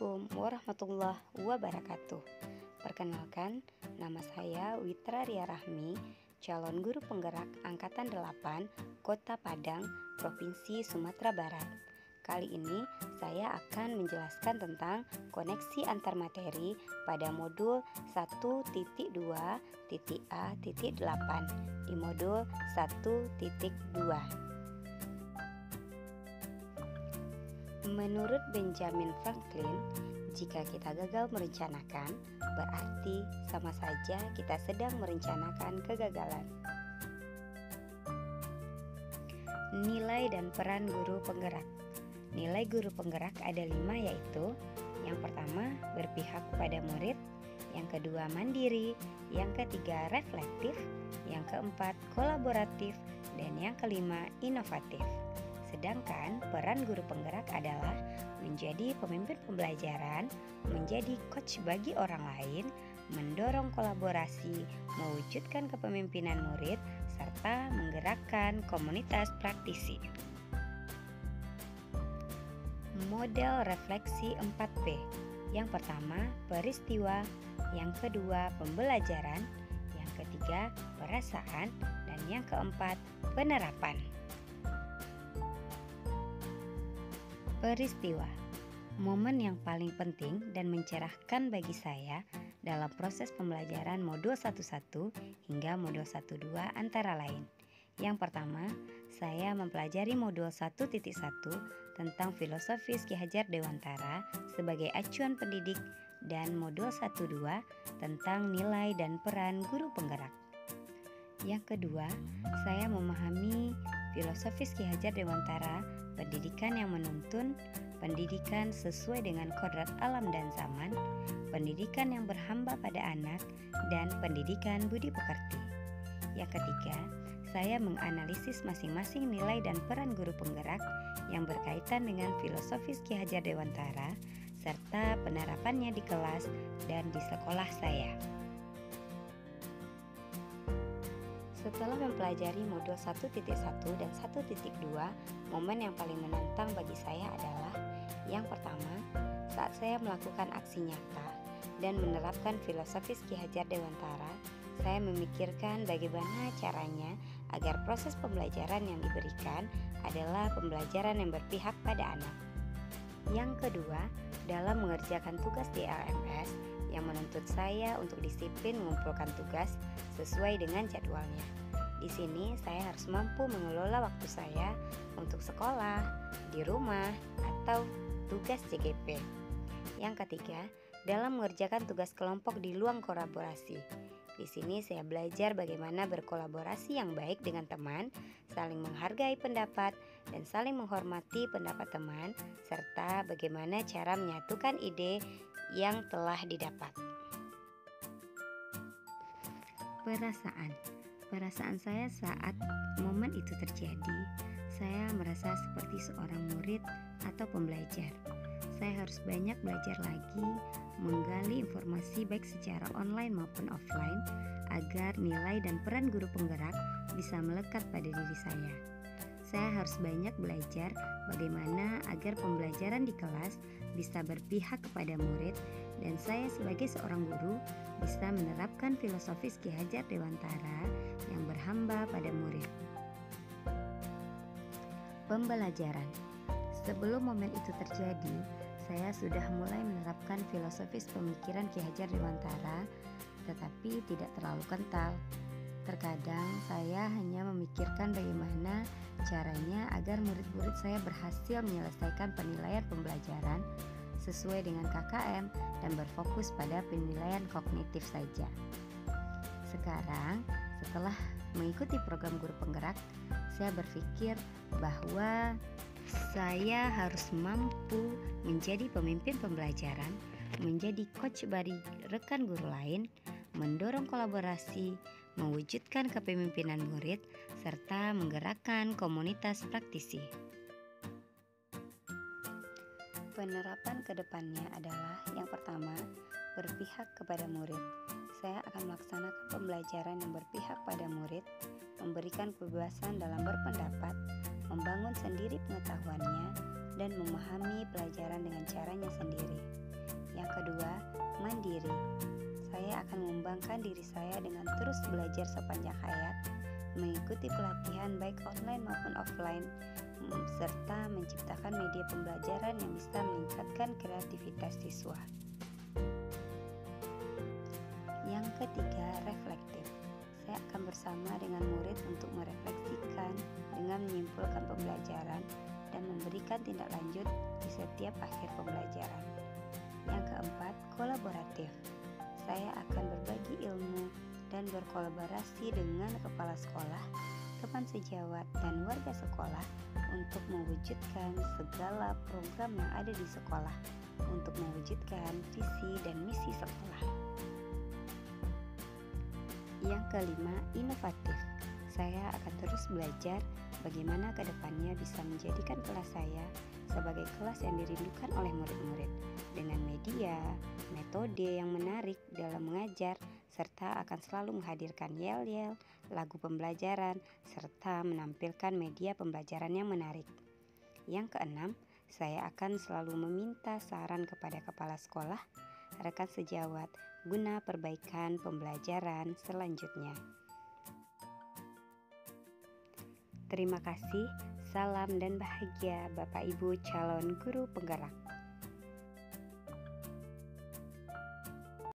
Assalamualaikum warahmatullahi wabarakatuh. Perkenalkan, nama saya Witra Ria Rahmi, calon guru penggerak Angkatan 8, Kota Padang, Provinsi Sumatera Barat. Kali ini saya akan menjelaskan tentang koneksi antar materi pada modul 1.2.A.8 di modul 1.2. Menurut Benjamin Franklin, jika kita gagal merencanakan, berarti sama saja kita sedang merencanakan kegagalan. Nilai dan peran guru penggerak. Nilai guru penggerak ada 5, yaitu yang pertama berpihak kepada murid, yang kedua mandiri, yang ketiga reflektif, yang keempat kolaboratif, dan yang kelima inovatif. Sedangkan peran guru penggerak adalah menjadi pemimpin pembelajaran, menjadi coach bagi orang lain, mendorong kolaborasi, mewujudkan kepemimpinan murid, serta menggerakkan komunitas praktisi. Model refleksi 4P. Yang pertama, peristiwa, yang kedua, pembelajaran, yang ketiga, perasaan, dan yang keempat, penerapan. Peristiwa, momen yang paling penting dan mencerahkan bagi saya dalam proses pembelajaran modul 11 hingga modul 12 antara lain. Yang pertama, saya mempelajari modul 1.1 tentang filosofis Ki Hajar Dewantara sebagai acuan pendidik dan modul 12 tentang nilai dan peran guru penggerak. Yang kedua, saya memahami filosofis Ki Hajar Dewantara, pendidikan yang menuntun, pendidikan sesuai dengan kodrat alam dan zaman, pendidikan yang berhamba pada anak, dan pendidikan budi pekerti. Yang ketiga, saya menganalisis masing-masing nilai dan peran guru penggerak yang berkaitan dengan filosofis Ki Hajar Dewantara serta penerapannya di kelas dan di sekolah saya. Setelah mempelajari modul 1.1 dan 1.2, momen yang paling menantang bagi saya adalah yang pertama, saat saya melakukan aksi nyata dan menerapkan filosofis Ki Hajar Dewantara, saya memikirkan bagaimana caranya agar proses pembelajaran yang diberikan adalah pembelajaran yang berpihak pada anak. Yang kedua, dalam mengerjakan tugas di LMS yang menuntut saya untuk disiplin mengumpulkan tugas sesuai dengan jadwalnya. Di sini saya harus mampu mengelola waktu saya untuk sekolah, di rumah, atau tugas CGP. Yang ketiga, dalam mengerjakan tugas kelompok di ruang kolaborasi. Di sini saya belajar bagaimana berkolaborasi yang baik dengan teman, saling menghargai pendapat, dan saling menghormati pendapat teman, serta bagaimana cara menyatukan ide yang telah didapat. Perasaan saya saat momen itu terjadi, saya merasa seperti seorang murid atau pembelajar. Saya harus banyak belajar lagi, menggali informasi baik secara online maupun offline, agar nilai dan peran guru penggerak bisa melekat pada diri saya. Saya harus banyak belajar bagaimana agar pembelajaran di kelas bisa berpihak kepada murid, dan saya sebagai seorang guru bisa menerapkan filosofis Ki Hajar Dewantara yang berhamba pada murid. Pembelajaran. Sebelum momen itu terjadi, saya sudah mulai menerapkan filosofis pemikiran Ki Hajar Dewantara, tetapi tidak terlalu kental. Terkadang saya hanya memikirkan bagaimana caranya agar murid-murid saya berhasil menyelesaikan penilaian pembelajaran sesuai dengan KKM dan berfokus pada penilaian kognitif saja. Sekarang, setelah mengikuti program guru penggerak, saya berpikir bahwa saya harus mampu menjadi pemimpin pembelajaran, menjadi coach bagi rekan guru lain, mendorong kolaborasi, mewujudkan kepemimpinan murid, serta menggerakkan komunitas praktisi. Penerapan ke depannya adalah yang pertama, berpihak kepada murid. Saya akan melaksanakan pembelajaran yang berpihak pada murid, memberikan kebebasan dalam berpendapat, membangun sendiri pengetahuannya, dan memahami pelajaran dengan caranya sendiri. Yang kedua, mandiri. Saya akan mengembangkan diri saya dengan terus belajar sepanjang hayat, mengikuti pelatihan baik online maupun offline, serta menciptakan media pembelajaran yang bisa meningkatkan kreativitas siswa. Yang ketiga, reflektif. Saya akan bersama dengan murid untuk merefleksikan dengan menyimpulkan pembelajaran dan memberikan tindak lanjut di setiap akhir pembelajaran. Yang keempat, kolaboratif. Saya akan berbagi ilmu dan berkolaborasi dengan kepala sekolah, teman sejawat, dan warga sekolah untuk mewujudkan segala program yang ada di sekolah untuk mewujudkan visi dan misi sekolah. Yang kelima, inovatif. Saya akan terus belajar bagaimana ke depannya bisa menjadikan kelas saya sebagai kelas yang dirindukan oleh murid-murid dengan media, metode yang menarik dalam mengajar, serta akan selalu menghadirkan yel-yel, lagu pembelajaran, serta menampilkan media pembelajaran yang menarik. Yang keenam, saya akan selalu meminta saran kepada kepala sekolah, rekan sejawat, guna perbaikan pembelajaran selanjutnya. Terima kasih, salam dan bahagia Bapak Ibu calon guru penggerak.